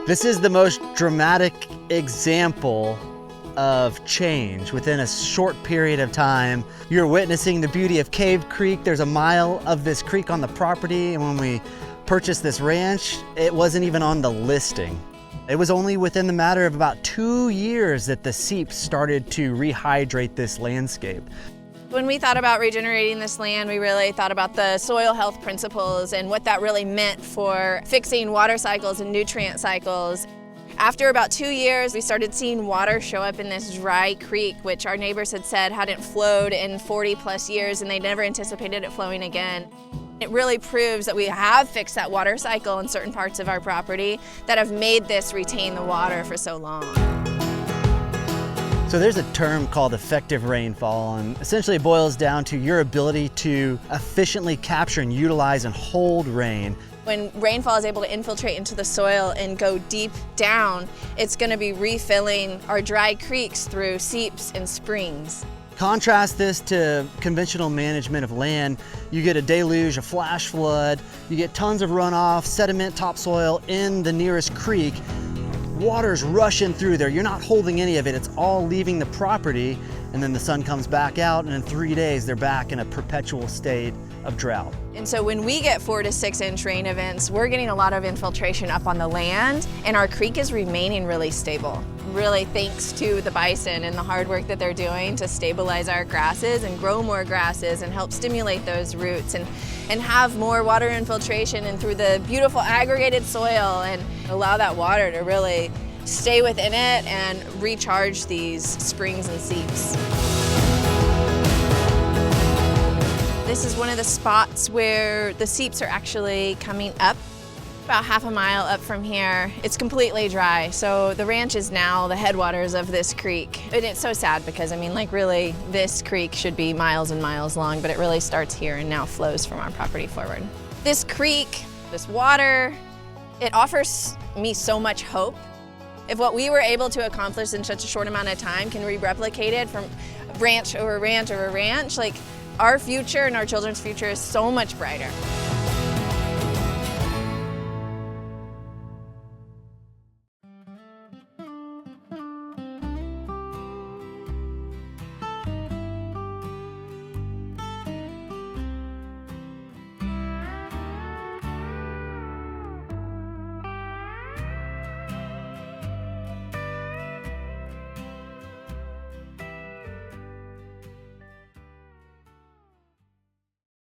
This is the most dramatic example of change within a short period of time. You're witnessing the beauty of Cave Creek. There's a mile of this creek on the property, and when we purchased this ranch, it wasn't even on the listing. It was only within the matter of about 2 years that the seeps started to rehydrate this landscape. When we thought about regenerating this land, we really thought about the soil health principles and what that really meant for fixing water cycles and nutrient cycles. After about 2 years, we started seeing water show up in this dry creek, which our neighbors had said hadn't flowed in 40+ years, and they never anticipated it flowing again. It really proves that we have fixed that water cycle in certain parts of our property that have made this retain the water for so long. So there's a term called effective rainfall, and essentially it boils down to your ability to efficiently capture and utilize and hold rain. When rainfall is able to infiltrate into the soil and go deep down, it's going to be refilling our dry creeks through seeps and springs. Contrast this to conventional management of land. You get a deluge, a flash flood, you get tons of runoff, sediment, topsoil in the nearest creek. Water's rushing through there. You're not holding any of it. It's all leaving the property, and then the sun comes back out, and in 3 days they're back in a perpetual state of drought. And so when we get 4 to 6 inch rain events, we're getting a lot of infiltration up on the land, and our creek is remaining really stable. Really thanks to the bison and the hard work that they're doing to stabilize our grasses and grow more grasses and help stimulate those roots and have more water infiltration and through the beautiful aggregated soil and allow that water to really stay within it and recharge these springs and seeps. This is one of the spots where the seeps are actually coming up. About half a mile up from here, it's completely dry. So the ranch is now the headwaters of this creek. And it's so sad because, I mean, like really, this creek should be miles and miles long, but it really starts here and now flows from our property forward. This creek, this water, it offers me so much hope. If what we were able to accomplish in such a short amount of time can be replicated from ranch over ranch over ranch, like our future and our children's future is so much brighter.